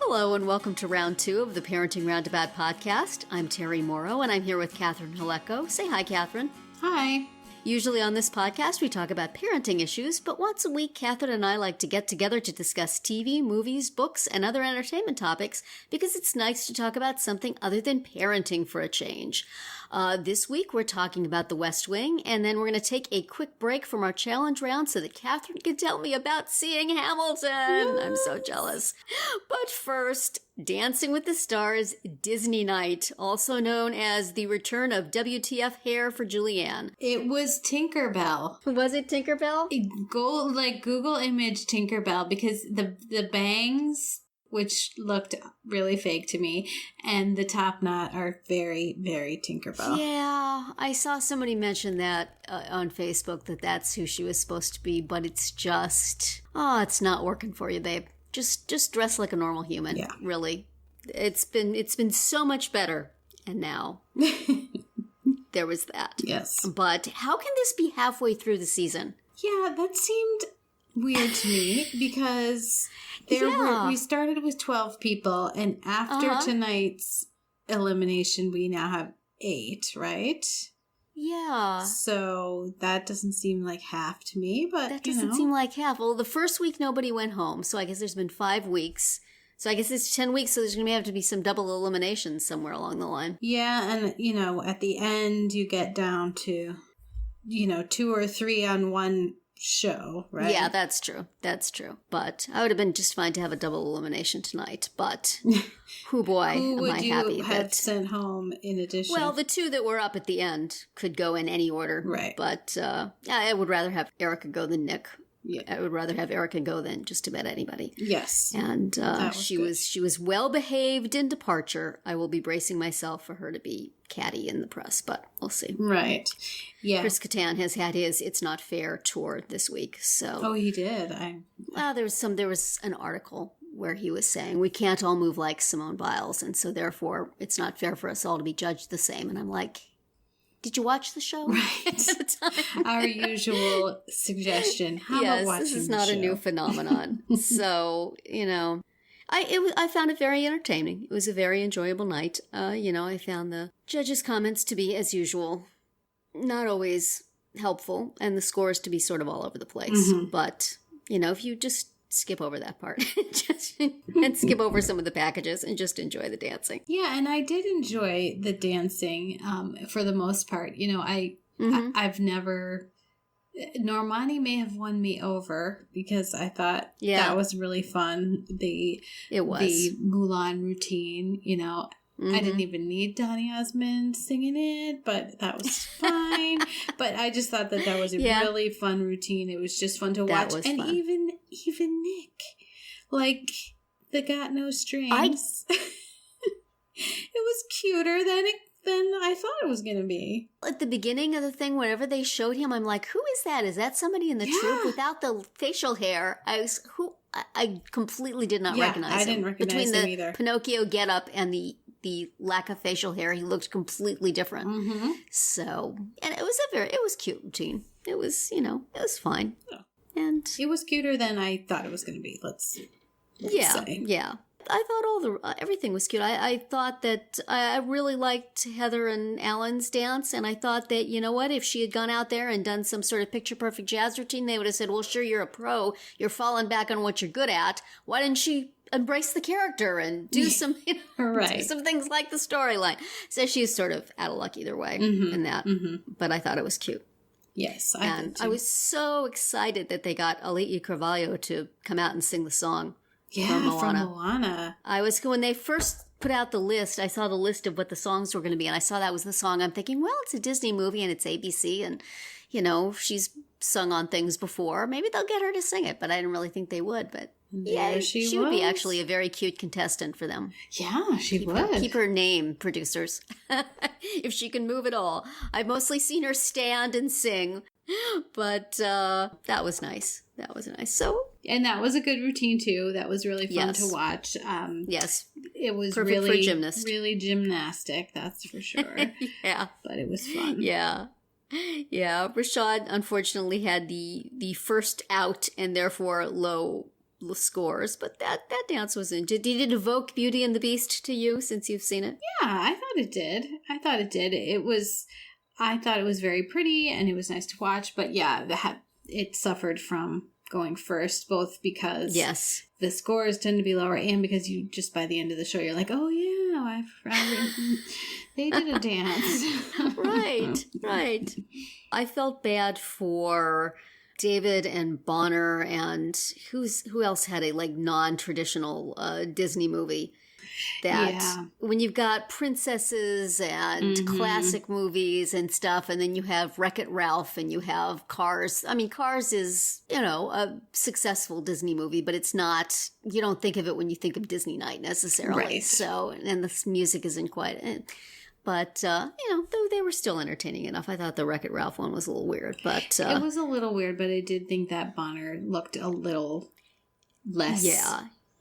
Hello and welcome to round 2 of the Parenting Roundabout podcast. I'm Terri Morrow and I'm here with Catherine Haleko. Say hi, Catherine. Hi. Usually on this podcast we talk about parenting issues, but once a week Catherine and I like to get together to discuss TV, movies, books, and other entertainment topics because it's nice to talk about something other than parenting for a change. This week we're talking about The West Wing, and then we're going to take a quick break from our challenge round so that Catherine can tell me about seeing Hamilton. Yes. I'm so jealous. But first, Dancing with the Stars Disney Night, also known as the return of WTF hair for Julianne. It was Tinkerbell. Was it Tinkerbell? Go Google image Tinkerbell because the bangs, which looked really fake to me, and the top knot are very, very Tinkerbell. Yeah, I saw somebody mention that on Facebook that that's who she was supposed to be, but it's just, it's not working for you, babe. Just dress like a normal human. Yeah. Really. It's been so much better. And now there was that. Yes. But how can this be halfway through the season? Yeah, that seemed weird to me because we started with 12 people, and after tonight's elimination, we now have 8, right? Yeah. So that doesn't seem like half to me, but that doesn't seem like half. Well, the first week nobody went home, so I guess there's been 5 weeks. So I guess it's 10 weeks, so there's going to have to be some double eliminations somewhere along the line. Yeah, and, at the end you get down to, 2 or 3 on one show, right? Yeah, that's true. That's true. But I would have been just fine to have a double elimination tonight. But, who would I happy you have sent home in addition? Well, the 2 that were up at the end could go in any order. Right. But I would rather have Erica go than Nick. Yeah. I would rather have Erica go than just about anybody. Yes. And she was well behaved in departure. I will be bracing myself for her to be catty in the press, but we'll see. Right. Yeah. Chris Kattan has had his It's Not Fair tour this week. So Oh, he did. there was an article where he was saying we can't all move like Simone Biles, and so therefore it's not fair for us all to be judged the same. And I'm like, did you watch the show? Right. Our usual suggestion. How about watching the show? This is not a new phenomenon. So, I found it very entertaining. It was a very enjoyable night. I found the judges' comments to be, as usual, not always helpful, and the scores to be sort of all over the place. Mm-hmm. But, if you just skip over that part and skip over some of the packages and just enjoy the dancing. Yeah, and I did enjoy the dancing for the most part. I've never... Normani may have won me over because I thought that was really fun. The Mulan routine, I didn't even need Donny Osmond singing it, but that was fine. But I just thought that was a really fun routine. It was just fun to watch. And fun. even Nick, like the Got No Strings, it was cuter than I thought it was going to be. At the beginning of the thing, whenever they showed him, I'm like, who is that? Is that somebody in the troupe without the facial hair? I completely did not recognize him. I didn't recognize him either. Between the Pinocchio getup and the lack of facial hair, he looked completely different. Mm-hmm. So, and it was cute routine. It was, it was fine. Yeah. And it was cuter than I thought it was going to be. Let's say. Yeah. I thought everything was cute. I thought that I really liked Heather and Alan's dance, and I thought that, if she had gone out there and done some sort of picture-perfect jazz routine, they would have said, well, sure, you're a pro. You're falling back on what you're good at. Why didn't she embrace the character and do some, do some things like the storyline? So she's sort of out of luck either way in that. Mm-hmm. But I thought it was cute. Yes, I did too. I was so excited that they got Alicia Carvalho to come out and sing the song. Yeah, from Moana. When they first put out the list, I saw the list of what the songs were going to be, and I saw that was the song. I'm thinking, well, it's a Disney movie and it's ABC, and, she's sung on things before. Maybe they'll get her to sing it, but I didn't really think they would. But she would be actually a very cute contestant for them. Yeah, she would. Keep her name, producers, if she can move at all. I've mostly seen her stand and sing, but that was nice. That was nice. And that was a good routine too. That was really fun to watch. Yes. It was perfect really, for a gymnast. Really gymnastic, that's for sure. Yeah. But it was fun. Yeah. Yeah. Rashad unfortunately had the first out and therefore low scores, but that dance was in. Did it evoke Beauty and the Beast to you since you've seen it? Yeah, I thought it did. I thought it was very pretty and it was nice to watch, but yeah, it suffered from going first, both because the scores tend to be lower and because you just by the end of the show, you're like, oh yeah, they did a dance. Right. I felt bad for David and Bonner and who else had a like non-traditional Disney movie that when you've got princesses and classic movies and stuff, and then you have Wreck-It Ralph and you have Cars. I mean, Cars is, a successful Disney movie, but it's not, you don't think of it when you think of Disney night necessarily. Right. So, and the music isn't quite, but, though they were still entertaining enough. I thought the Wreck-It Ralph one was a little weird, but... it was a little weird, but I did think that Bonner looked a little less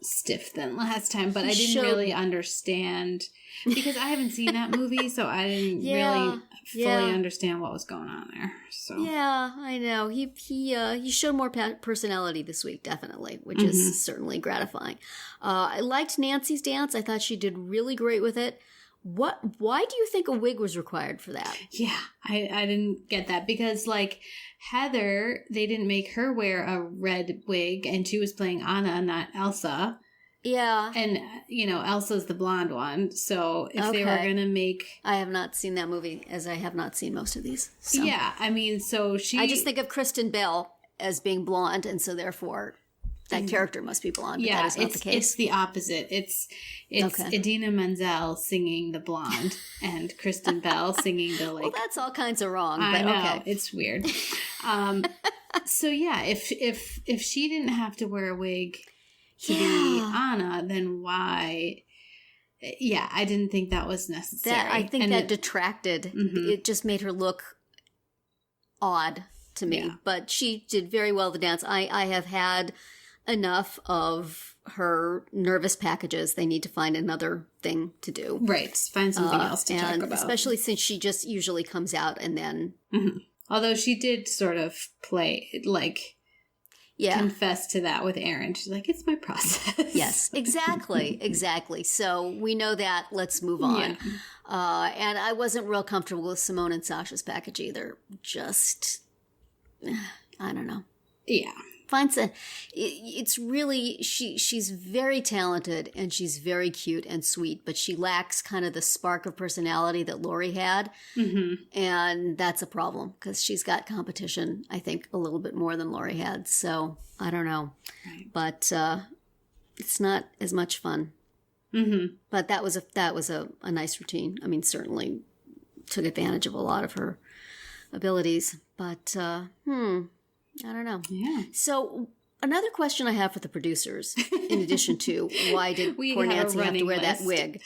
stiff than last time, but I didn't really understand, because I haven't seen that movie, so I didn't really fully understand what was going on there. So yeah, I know. He showed more personality this week, definitely, which is certainly gratifying. I liked Nancy's dance. I thought she did really great with it. Why do you think a wig was required for that? Yeah, I didn't get that, because like Heather, they didn't make her wear a red wig, and she was playing Anna, not Elsa. Yeah. And, Elsa's the blonde one, so if they were going to make... I have not seen that movie, as I have not seen most of these. So. Yeah, I mean, so she... I just think of Kristen Bell as being blonde, and so therefore... that character must be blonde, but that is not the case. It's the opposite. It's Idina Menzel singing the blonde and Kristen Bell singing the like... Well, that's all kinds of wrong, I but know, okay. It's weird. So yeah, if she didn't have to wear a wig to be Anna, then why... Yeah, I didn't think that was necessary. I think that detracted. It just made her look odd to me. Yeah. But she did very well the dance. I have had... enough of her nervous packages. They need to find another thing to do. Right. Find something else to talk about. Especially since she just usually comes out and then... Although she did sort of play, confess to that with Aaron. She's like, it's my process. Yes, exactly. So we know that. Let's move on. Yeah. And I wasn't real comfortable with Simone and Sasha's package either. Just, I don't know. Yeah. It's really, she's very talented and she's very cute and sweet, but she lacks kind of the spark of personality that Lori had. And that's a problem because she's got competition, I think, a little bit more than Lori had. So I don't know, but it's not as much fun. But that was a nice routine. I mean, certainly took advantage of a lot of her abilities, but I don't know. Yeah. So another question I have for the producers, in addition to why did poor Nancy have to wear that wig?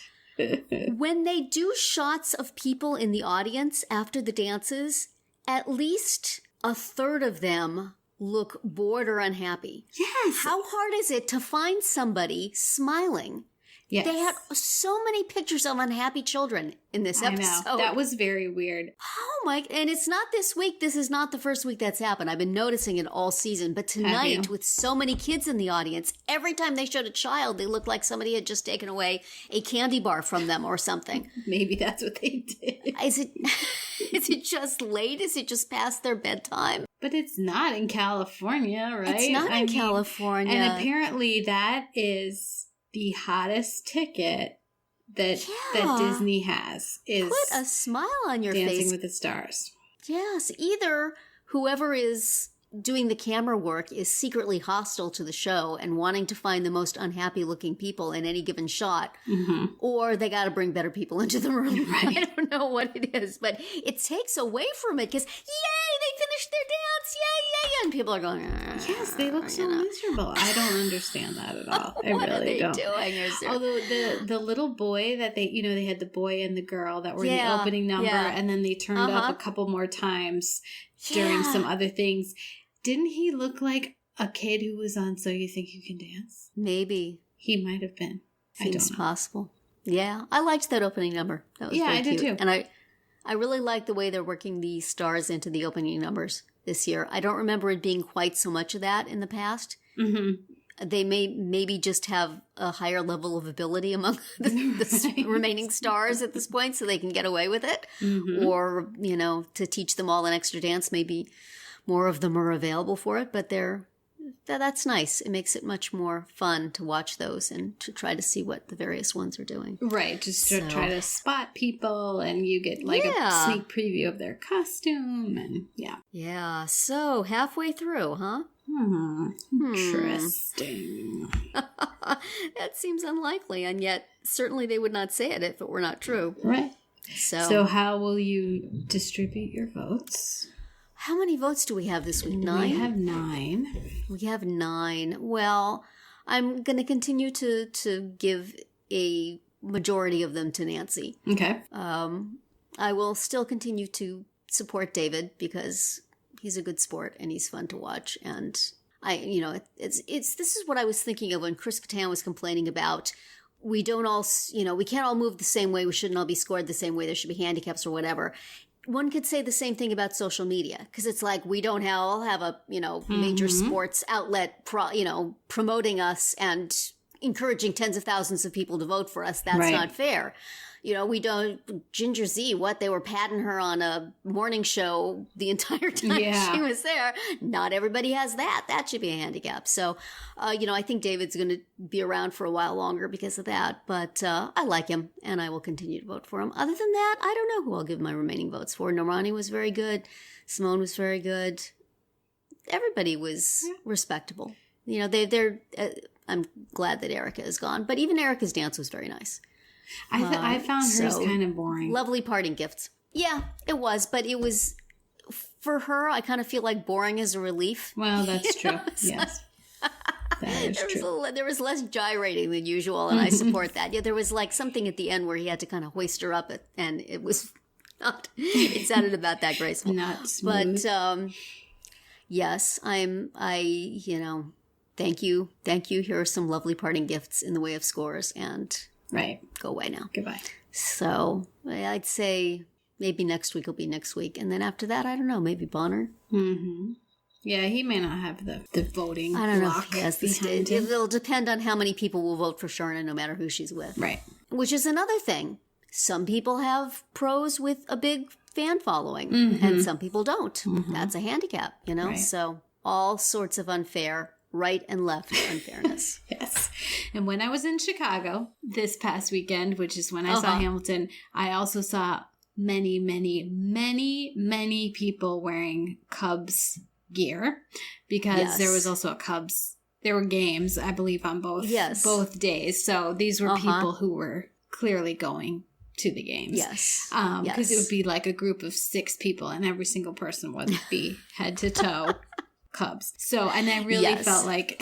When they do shots of people in the audience after the dances, at least a third of them look bored or unhappy. Yes. How hard is it to find somebody smiling? Yes. They had so many pictures of unhappy children in this episode. I know. That was very weird. Oh my, and it's not this week. This is not the first week that's happened. I've been noticing it all season. But tonight, with so many kids in the audience, every time they showed a child, they looked like somebody had just taken away a candy bar from them or something. Maybe that's what they did. Is it just late? Is it just past their bedtime? But it's not in California, right? It's not in California. And apparently that is... the hottest ticket that Disney has is put a smile on your face. Dancing with the Stars. Yes, either whoever is doing the camera work is secretly hostile to the show and wanting to find the most unhappy looking people in any given shot, or they got to bring better people into the room. Right. I don't know what it is, but it takes away from it because yay, they finished their dance, yay, and people are going, yes, they look so miserable. I don't understand that at all. I what really are they don't. Doing? Although the little boy that they had the boy and the girl that were in the opening number, and then they turned up a couple more times during some other things. Didn't he look like a kid who was on So You Think You Can Dance? Maybe. He might have been. Seems possible. Yeah. I liked that opening number. That was very I did cute. too. And I really like the way they're working the stars into the opening numbers this year. I don't remember it being quite so much of that in the past. they may maybe just have a higher level of ability among the remaining stars at this point, so they can get away with it. Or, to teach them all an extra dance, maybe more of them are available for it, but that's nice. It makes it much more fun to watch those and to try to see what the various ones are doing. Right, just to try to spot people, and you get like a sneak preview of their costume, and Yeah, so halfway through, huh? Interesting. That seems unlikely, and yet certainly they would not say it if it were not true. Right. So how will you distribute your votes? How many votes do we have this week? 9? We have 9. We have 9. Well, I'm going to continue to give a majority of them to Nancy. Okay. I will still continue to support David because he's a good sport and he's fun to watch. And this is what I was thinking of when Chris Kattan was complaining about. We don't all, we can't all move the same way. We shouldn't all be scored the same way. There should be handicaps or whatever. One could say the same thing about social media, because it's like we don't all have a, major sports outlet, promoting us and encouraging tens of thousands of people to vote for us. That's not fair. We don't, Ginger Z, they were patting her on a morning show the entire time she was there. Not everybody has that. That should be a handicap. So, I think David's going to be around for a while longer because of that. But I like him, and I will continue to vote for him. Other than that, I don't know who I'll give my remaining votes for. Normani was very good. Simone was very good. Everybody was respectable. I'm glad that Erica is gone. But even Erica's dance was very nice. I found hers kind of boring. Lovely parting gifts. Yeah, it was, but it was, for her, I kind of feel like boring is a relief. Well, that's true. Yes. That is true. There was less gyrating than usual, and I support that. Yeah, there was like something at the end where he had to kind of hoist her up, and it was not, it sounded about that graceful. Not smooth. But, yes, thank you. Here are some lovely parting gifts in the way of scores, and... Right. Go away now. Goodbye. So I'd say maybe next week will be next week. And then after that, I don't know, maybe Bonner. Mm-hmm. Yeah, he may not have the voting I don't know block if he has the state. It'll depend on how many people will vote for Sharna, no matter who she's with. Right. Which is another thing. Some people have pros with a big fan following, and some people don't. Mm-hmm. That's a handicap, Right. So all sorts of unfair, right and left unfairness. Yes. And when I was in Chicago this past weekend, which is when I saw Hamilton, I also saw many, many, many, many people wearing Cubs gear, because there was also there were games, I believe, on both days. So these were people who were clearly going to the games. Yes. Because it would be like a group of 6 people, and every single person would be head to toe Cubs. So, and I really felt like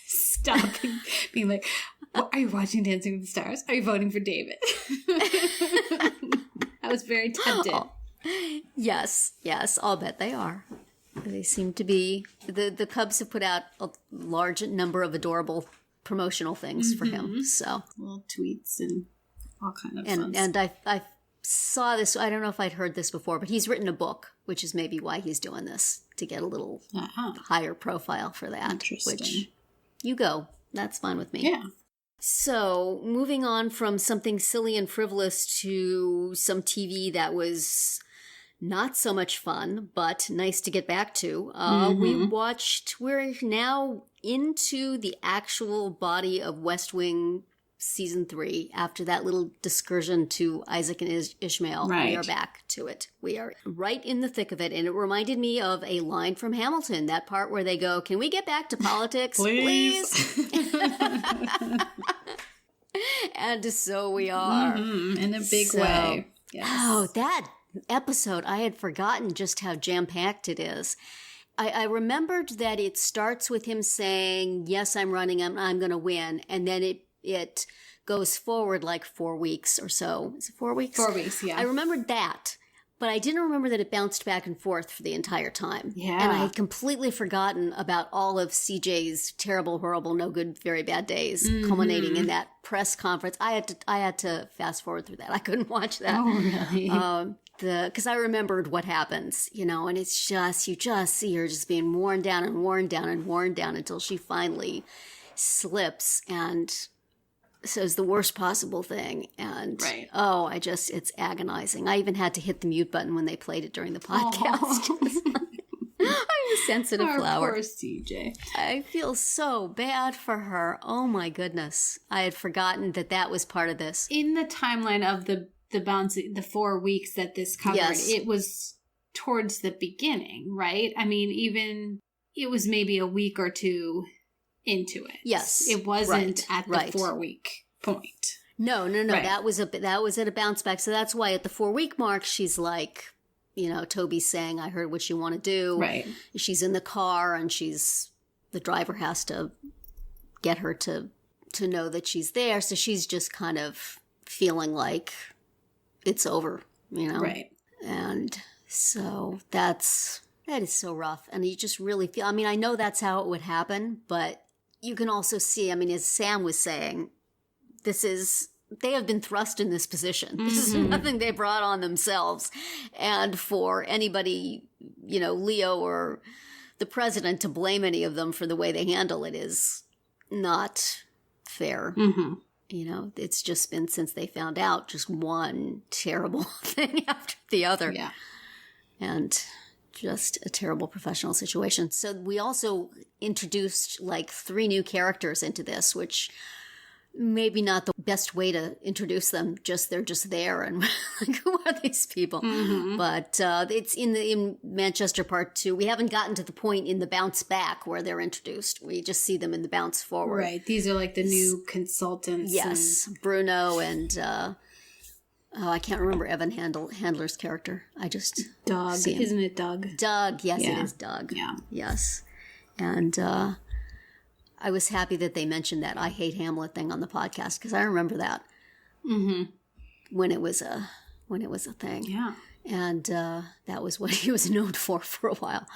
stopping, being like, are you watching Dancing with the Stars? Are you voting for David? I was very tempted. Yes, I'll bet they are. They seem to be, the Cubs have put out a large number of adorable promotional things for him. So little tweets and all kind of fun. And I saw this, I don't know if I'd heard this before, but he's written a book, which is maybe why he's doing this, to get a little higher profile for that. Interesting. Which, you go. That's fine with me. Yeah. So, moving on from something silly and frivolous to some TV that was not so much fun, but nice to get back to. We're now into the actual body of West Wing Season 3, after that little discursion to Isaac and Ishmael. Right. We are back to it. We are right in the thick of it. And it reminded me of a line from Hamilton, that part where they go, "Can we get back to politics, please?" And so we are. In a big way. Yes. Oh, that episode, I had forgotten just how jam-packed it is. I remembered that it starts with him saying, "Yes, I'm running, I'm going to win." And then it goes forward like 4 weeks or so. Is it 4 weeks? 4 weeks, yeah. I remembered that, but I didn't remember that it bounced back and forth for the entire time. Yeah. And I had completely forgotten about all of CJ's terrible, horrible, no good, very bad days, culminating in that press conference. I had to fast forward through that. I couldn't watch that. Oh, really? Because I remembered what happens, and it's just, you just see her just being worn down and worn down and worn down until she finally slips and says the worst possible thing. And, it's agonizing. I even had to hit the mute button when they played it during the podcast. I'm a sensitive flower. Poor CJ. I feel so bad for her. Oh my goodness. I had forgotten that was part of this. In the timeline of the 4 weeks that this covered, it was towards the beginning, right? I mean, even it was maybe a week or two into it. Yes. It wasn't at the 4 week point. No. Right. That was at a bounce back. So that's why at the 4 week mark, she's like, Toby's saying, I heard what you want to do. Right. She's in the car and the driver has to get her to know that she's there. So she's just kind of feeling like it's over, Right. And so that is so rough. And you just really feel, I mean, I know that's how it would happen, but you can also see, I mean, as Sam was saying, they have been thrust in this position. This is nothing they brought on themselves. And for anybody, Leo or the president to blame any of them for the way they handle it is not fair. Mm-hmm. It's just been, since they found out, just one terrible thing after the other. Yeah. And just a terrible professional situation. So we also introduced 3 new characters into this, which maybe not the best way to introduce them. They're just there, and who are these people? Mm-hmm. But it's in Manchester Part 2. We haven't gotten to the point in the bounce back where they're introduced. We just see them in the bounce forward. Right. These are the new consultants. Yes, Bruno and I can't remember Evan Handler's character. I just Doug. See him. Isn't it Doug? Doug. Yes, It is Doug. Yeah. Yes, and I was happy that they mentioned that I hate Hamlet thing on the podcast, because I remember that when it was a thing. Yeah, and that was what he was known for a while.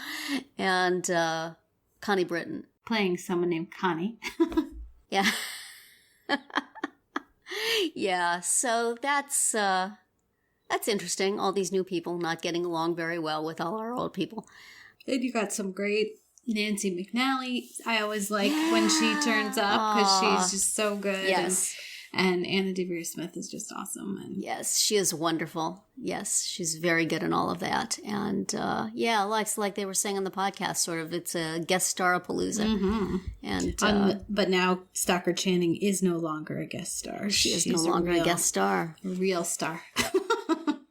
And Connie Britton playing someone named Connie. Yeah. Yeah. So that's interesting. All these new people not getting along very well with all our old people. And you got some great Nancy McNally. I always like when she turns up, because she's just so good. Yes. And Anna Deavere Smith is just awesome. And yes, she is wonderful. Yes, she's very good in all of that. And like they were saying on the podcast, sort of, it's a guest star-a-palooza. Mm-hmm. And but now Stockard Channing is no longer a guest star. She's no longer a guest star. A real star.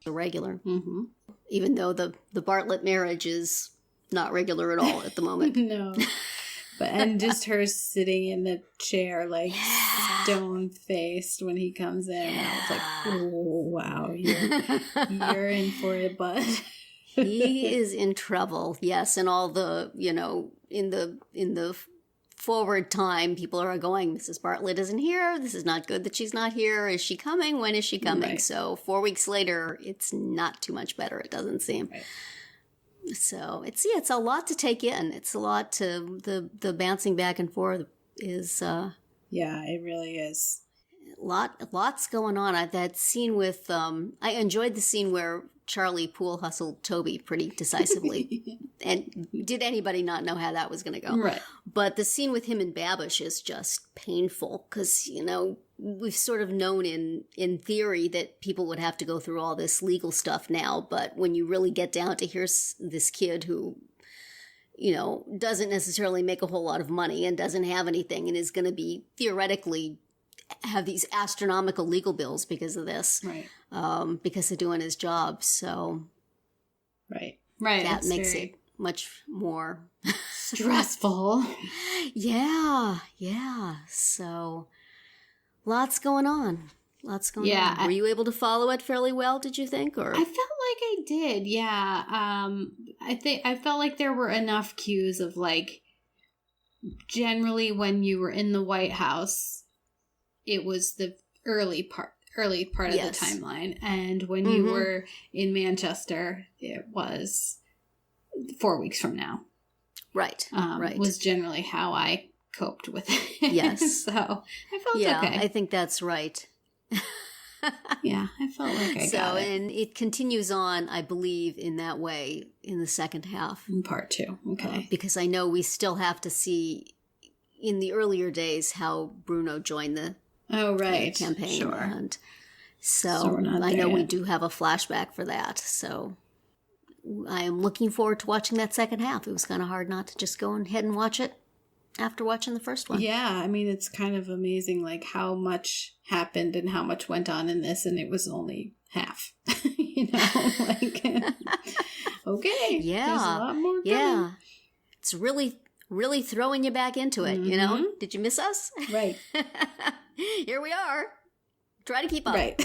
A regular. Mm-hmm. Even though the Bartlett marriage is not regular at all at the moment. No. And just her sitting in the chair, stone-faced when he comes in. Yeah. I was like, oh, wow, you're in for it, bud. He is in trouble, yes. And all the, in the forward time, people are going, Mrs. Bartlett isn't here. This is not good that she's not here. Is she coming? When is she coming? Right. So 4 weeks later, it's not too much better, it doesn't seem. Right. So it's a lot to take in. It's a lot to the bouncing back and forth is. Yeah, it really is. Lots going on. That scene with I enjoyed the scene where Charlie pool hustled Toby pretty decisively. And did anybody not know how that was going to go? Right. But the scene with him and Babish is just painful, because we've sort of known in theory that people would have to go through all this legal stuff now. But when you really get down to, here's this kid who, doesn't necessarily make a whole lot of money and doesn't have anything and is going to be theoretically have these astronomical legal bills because of this. Right. Because of doing his job. So. Right. That makes it much more stressful. Yeah. So. Lots going on. Yeah. Were you able to follow it fairly well, did you think? Or I felt like I did, yeah. I felt like there were enough cues of generally when you were in the White House, it was the early part of the timeline. And when you were in Manchester, it was 4 weeks from now. Right. Right. Was generally how I coped with it. Yes. So I felt okay. I think that's right. Yeah, I felt like I got it. And it continues on, I believe, in that way in the second half. In part 2, okay. Because I know we still have to see, in the earlier days how Bruno joined the campaign. Sure. And so I know we do have a flashback for that. So I am looking forward to watching that second half. It was kind of hard not to just go ahead and watch it after watching the first one. Yeah, I mean, it's kind of amazing, like, how much happened and how much went on in this, and it was only half. Like, okay, yeah, there's a lot more coming. Yeah, it's really, really throwing you back into it, Did you miss us? Right. Here we are. Try to keep up. Right.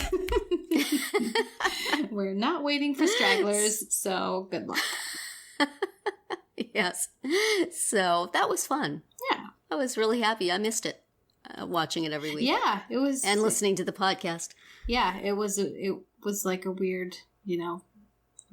We're not waiting for stragglers, so good luck. Yes. So that was fun. Yeah. I was really happy. I missed it, watching it every week. Yeah, it was. And listening to the podcast. Yeah, it was like a weird,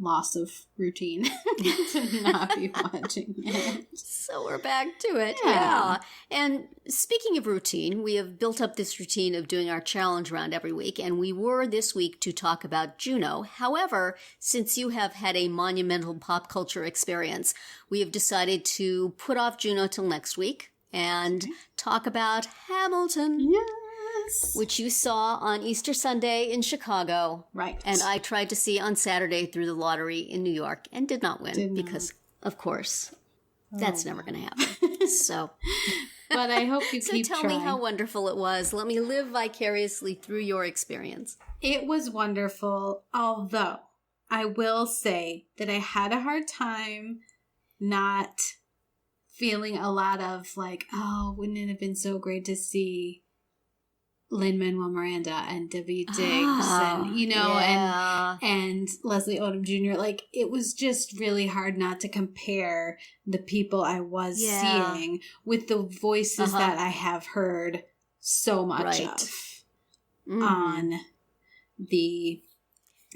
loss of routine to not be watching it. So we're back to it. Yeah. And speaking of routine, we have built up this routine of doing our challenge round every week, and we were this week to talk about Juno. However, since you have had a monumental pop culture experience, we have decided to put off Juno till next week and talk about Hamilton. Yes. Which you saw on Easter Sunday in Chicago. Right. And I tried to see on Saturday through the lottery in New York and did not win because, of course, that's never going to happen. So. But I hope you keep trying. So tell me how wonderful it was. Let me live vicariously through your experience. It was wonderful, although I will say that I had a hard time not feeling a lot of like, oh, wouldn't it have been so great to see Lin-Manuel Miranda and Daveed Diggs and Leslie Odom Jr. Like, it was just really hard not to compare the people I was seeing with the voices that I have heard so much of on the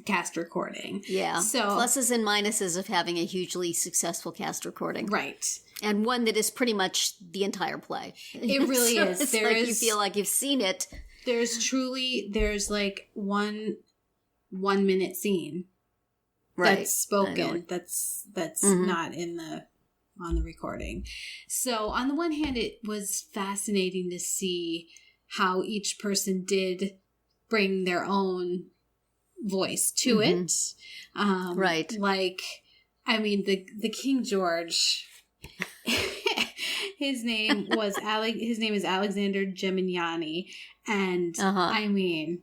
cast recording. Yeah. So pluses and minuses of having a hugely successful cast recording. Right. And one that is pretty much the entire play. It really is. It's you feel like you've seen it. There's like one 1 minute scene that's spoken. That's not on the recording. So on the one hand, it was fascinating to see how each person did bring their own voice to it. Right. Like, I mean, the King George. His name is Alexander Gemignani, and I mean,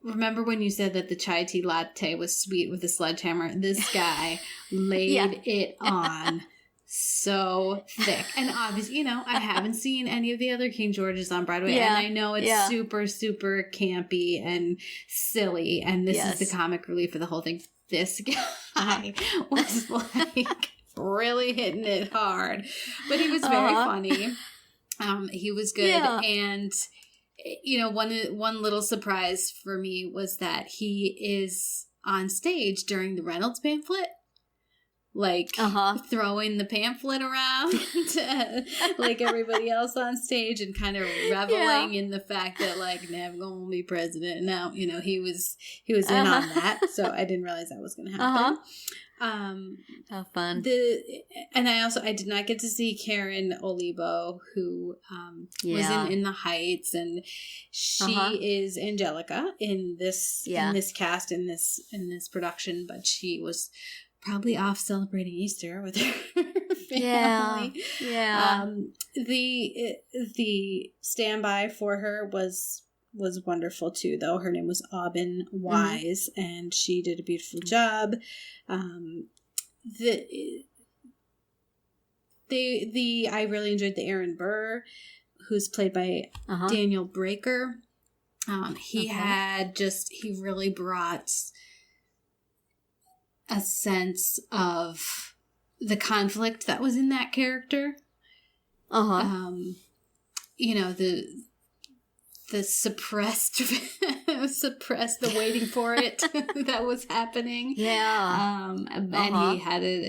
remember when you said that the chai tea latte was sweet with a sledgehammer? This guy laid it on so thick, and obviously, I haven't seen any of the other King Georges on Broadway, and I know it's super, super campy and silly, and this is the comic relief for the whole thing. This guy was like really hitting it hard, but he was very funny. He was good, and one little surprise for me was that he is on stage during the Reynolds pamphlet, like throwing the pamphlet around like everybody else on stage, and kind of reveling in the fact that like never gonna be president now. He was in on that, so I didn't realize that was gonna happen. How fun. And I did not get to see Karen Olivo, who was in The Heights, and she is Angelica in this cast in this production, but she was probably off celebrating Easter with her family. The standby for her was wonderful too, though. Her name was Aubin Wise, and she did a beautiful job. I really enjoyed the Aaron Burr, who's played by Daniel Breaker. He really brought a sense of the conflict that was in that character. The suppressed the waiting for it that was happening. And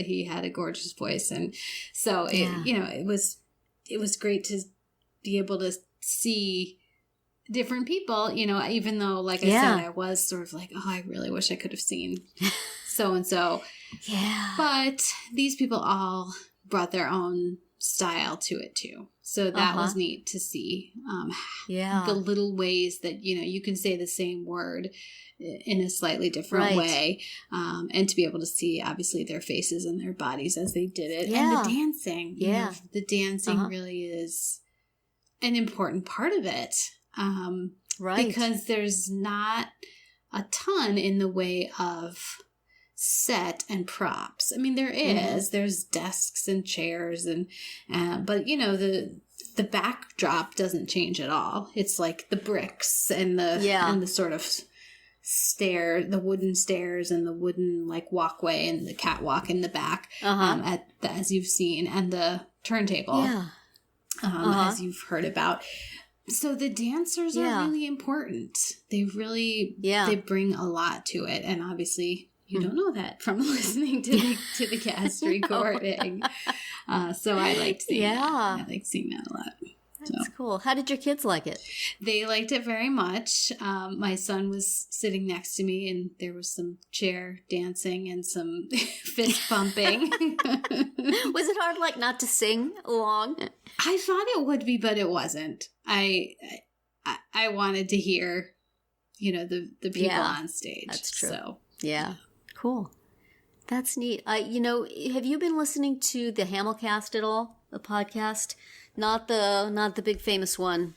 he had a gorgeous voice, and so it was great to be able to see different people, even though, like I said, I was sort of like, oh, I really wish I could have seen so and so. But these people all brought their own style to it too. So that was neat to see. The little ways that, you can say the same word in a slightly different way. And to be able to see, obviously, their faces and their bodies as they did it. And the dancing. The dancing really is an important part of it. Because there's not a ton in the way of set and props. I mean, there is. There's desks and chairs, but the backdrop doesn't change at all. It's like the bricks and the sort of the wooden stairs and the wooden like walkway and the catwalk in the back, as you've seen, and the turntable, as you've heard about. So the dancers are really important. They really, they bring a lot to it. And obviously you don't know that from listening to the cast recording. So I liked seeing that. I like seeing that a lot. That's cool. How did your kids like it? They liked it very much. My son was sitting next to me, and there was some chair dancing and some fist bumping. Was it hard, like, not to sing along? I thought it would be, but it wasn't. I wanted to hear, the people on stage. That's true. So, cool. That's neat. Have you been listening to the Hamilcast at all? The podcast? Not the big famous one,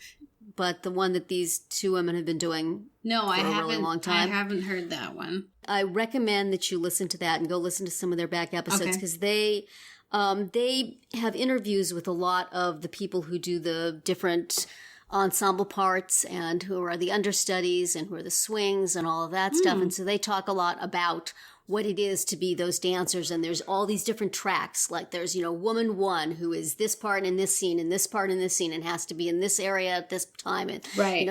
but the one that these two women have been doing for a really long time. I haven't heard that one. I recommend that you listen to that and go listen to some of their back episodes because they have interviews with a lot of the people who do the different ensemble parts and who are the understudies and who are the swings and all of that stuff. And so they talk a lot about what it is to be those dancers. And there's all these different tracks. Like there's, woman one who is this part in this scene and this part in this scene and has to be in this area at this time. And,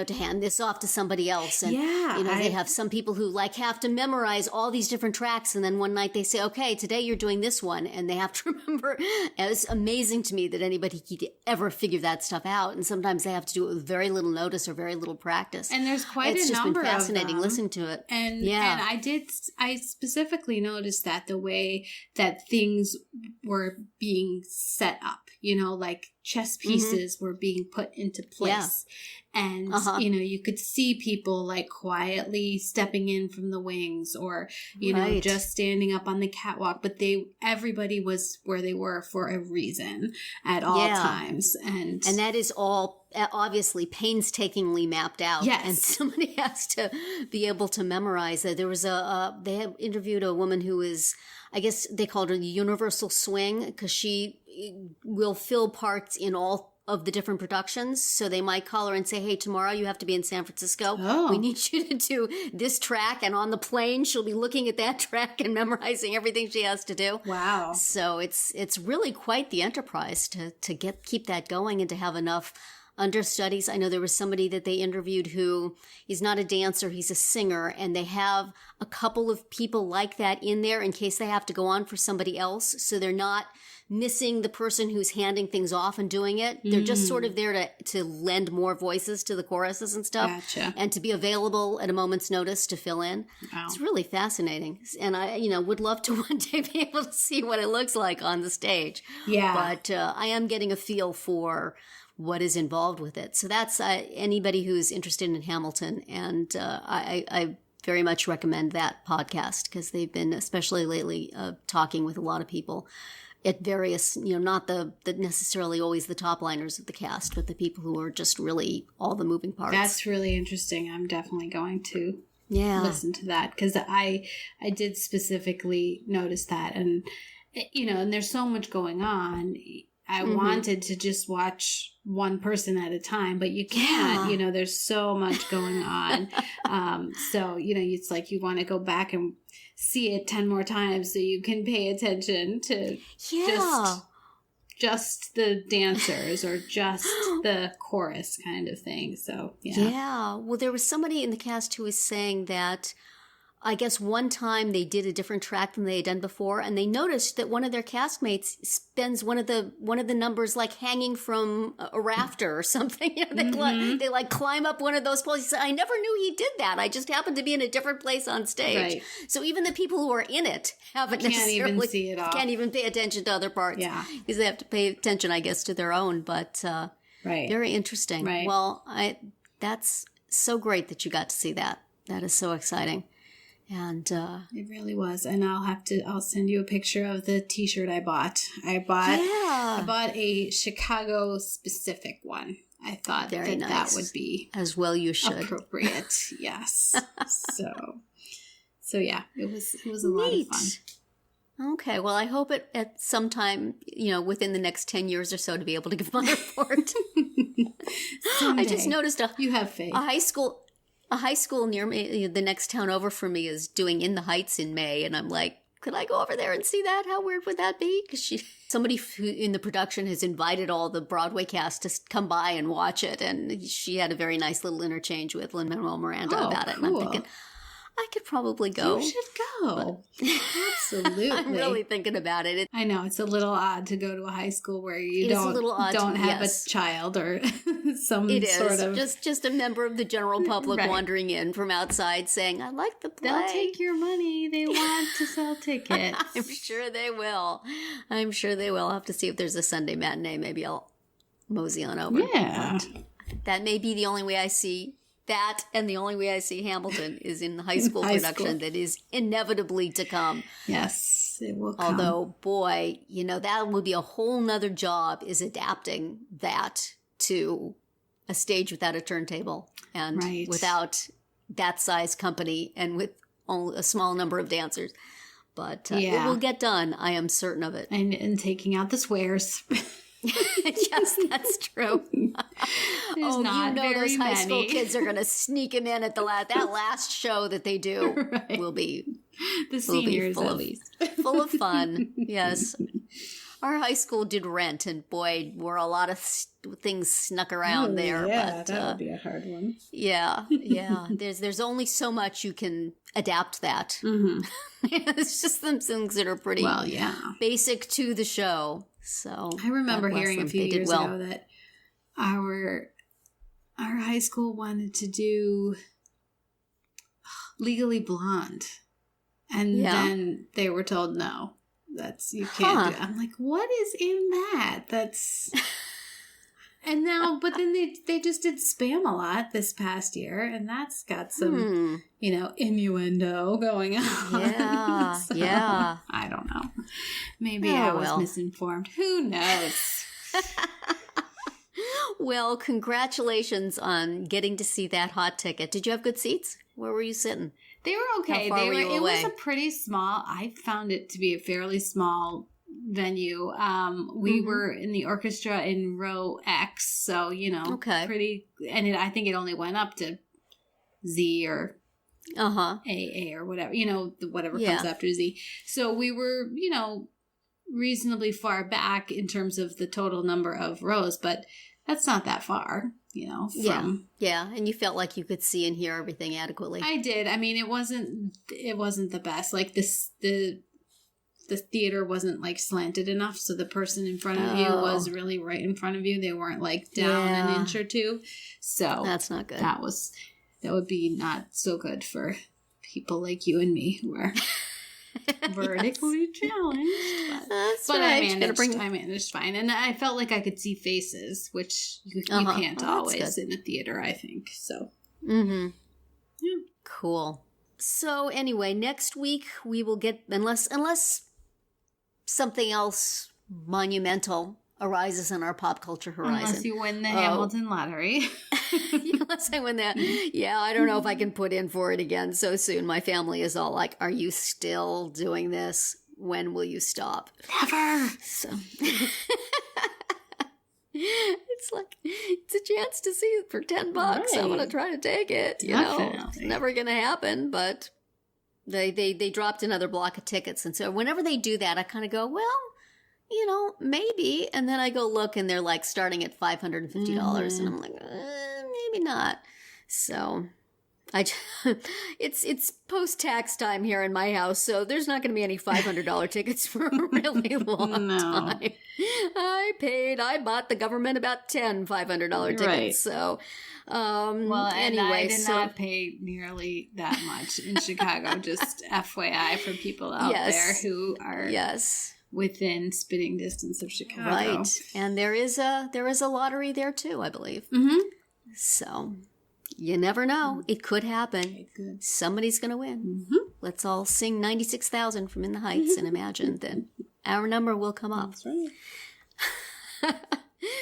to hand this off to somebody else. And, they have some people who have to memorize all these different tracks. And then one night they say, okay, today you're doing this one. And they have to remember. It's amazing to me that anybody could ever figure that stuff out. And sometimes they have to do it with very little notice or very little practice. And there's quite a number of them. It's just been fascinating listening to it. And I specifically noticed that the way that things were being set up, like chess pieces were being put into place. And, you could see people quietly stepping in from the wings or, just standing up on the catwalk. But everybody was where they were for a reason at all times. And that is all obviously painstakingly mapped out. Yes. And somebody has to be able to memorize it. There was they had interviewed a woman who is, I guess they called her the universal swing because she will fill parts in all of the different productions. So they might call her and say, hey, tomorrow you have to be in San Francisco. We need you to do this track. And on the plane, she'll be looking at that track and memorizing everything she has to do. Wow. So it's really quite the enterprise to keep that going and to have enough understudies. I know there was somebody that they interviewed who is not a dancer, he's a singer, and they have a couple of people like that in there in case they have to go on for somebody else. So they're not missing the person who's handing things off and doing it. They're just sort of there to lend more voices to the choruses and stuff. Gotcha. And to be available at a moment's notice to fill in. Wow. It's really fascinating. And I, would love to one day be able to see what it looks like on the stage. Yeah. But I am getting a feel for what is involved with it. So that's anybody who's interested in Hamilton. And I very much recommend that podcast because they've been, especially lately, talking with a lot of people at various, not the necessarily always the top liners of the cast, but the people who are just really all the moving parts. That's really interesting. I'm definitely going to listen to that because I did specifically notice that. And, and there's so much going on. I wanted to just watch one person at a time, but you can't, there's so much going on. So, it's like you want to go back and see it 10 more times so you can pay attention to just the dancers or just the chorus kind of thing. So, yeah. Well, there was somebody in the cast who was saying that I guess one time they did a different track than they had done before, and they noticed that one of their castmates spends one of the numbers like hanging from a rafter or something. You know, they like climb up one of those poles. He said, I never knew he did that. I just happened to be in a different place on stage. Right. So even the people who are in it can't even see it all. Can't even pay attention to other parts. Yeah, because they have to pay attention, I guess, to their own. But very interesting. Right. Well, that's so great that you got to see that. That is so exciting. And it really was. And I'll send you a picture of the t-shirt I bought. I bought a Chicago specific one. I thought that would be as well you should. Appropriate. Yes. So yeah, it was a lot of fun. Okay, well, I hope at some time, within the next 10 years or so, to be able to give my report. I just noticed you have faith. A high school near me, the next town over from me, is doing In the Heights in May, and I'm like, could I go over there and see that? How weird would that be? Because somebody in the production has invited all the Broadway cast to come by and watch it, and she had a very nice little interchange with Lin-Manuel Miranda about it, and I'm thinking, I could probably go. You should go. Absolutely. I'm really thinking about it. I know it's a little odd to go to a high school where you don't have a child or some sort of just a member of the general public wandering in from outside saying, "I like the play." They'll take your money. They want to sell tickets. I'm sure they will. I'll have to see if there's a Sunday matinee. Maybe I'll mosey on over. Yeah, but that may be the only way I see. That and the only way I see Hamilton is in the high school production that is inevitably to come. Yes, it will come. Although, boy, that would be a whole nother job, is adapting that to a stage without a turntable and without that size company and with only a small number of dancers. But it will get done. I am certain of it. And taking out the swears. Yes, that's true. Those high school kids are going to sneak him in at that last show that they do. Will be the seniors at least full of fun. Yes, our high school did Rent, and boy, were a lot of things snuck around there. Yeah, but, that would be a hard one. Yeah. There's only so much you can adapt that. It's just some things that are pretty basic to the show. So I remember hearing a few years ago that our high school wanted to do Legally Blonde, and then they were told no, you can't do it. I'm like, what is in that? And now, but then they just did Spam a lot this past year, and that's got some, innuendo going on. Yeah, so, yeah. I don't know. Maybe I was misinformed. Who knows? Well, congratulations on getting to see that hot ticket. Did you have good seats? Where were you sitting? They were okay. How far were you away? It was a pretty small. I found it to be a fairly small venue. We were in the orchestra in row X, so pretty. And I think it only went up to Z or AA or whatever. Whatever comes after Z. So we were, reasonably far back in terms of the total number of rows, but that's not that far. Yeah, and you felt like you could see and hear everything adequately. I did. I mean, it wasn't the best. Like the theater wasn't like slanted enough, so the person in front of you was really right in front of you. They weren't like down an inch or two. So that's not good. That would be not so good for people like you and me who are vertically challenged. But I managed fine, and I felt like I could see faces, which you can't always in a theater, I think. So, yeah, cool. So anyway, next week we will get, unless something else monumental arises on our pop culture horizon. Unless you win the Hamilton lottery. Unless I win that. Yeah, I don't know if I can put in for it again so soon. My family is all like, are you still doing this? When will you stop? Never. So it's like, it's a chance to see it for $10. Right. I'm going to try to take it. It's never going to happen, but they dropped another block of tickets. And so whenever they do that, I kind of go, well, maybe. And then I go look and they're like starting at $550. And I'm like, maybe not. So It's post-tax time here in my house, so there's not going to be any $500 tickets for a really long time. I bought the government about 10 $500 tickets. Right. So, anyway, I did not pay nearly that much in Chicago. Just FYI for people out there who are within spitting distance of Chicago. Right, and there is a lottery there too, I believe. So. You never know. It could happen. It could. Somebody's going to win. Let's all sing 96,000 from In the Heights and imagine that our number will come up. That's right.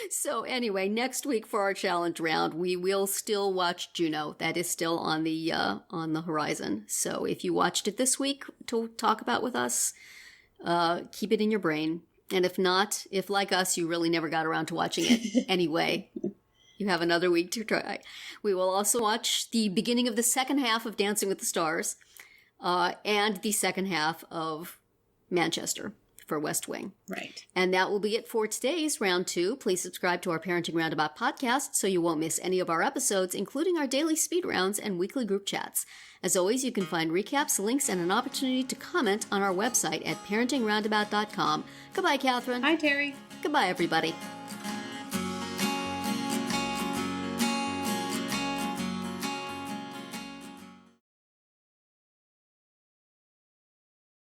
So anyway, next week for our challenge round, we will still watch Juno. That is still on the horizon. So if you watched it this week to talk about with us, keep it in your brain. And if not, if like us, you really never got around to watching it anyway, you have another week to try. We will also watch the beginning of the second half of Dancing with the Stars and the second half of Manchester for West Wing. Right. And that will be it for today's round 2. Please subscribe to our Parenting Roundabout podcast so you won't miss any of our episodes, including our daily speed rounds and weekly group chats. As always, you can find recaps, links, and an opportunity to comment on our website at parentingroundabout.com. Goodbye, Catherine. Hi, Terri. Goodbye, everybody.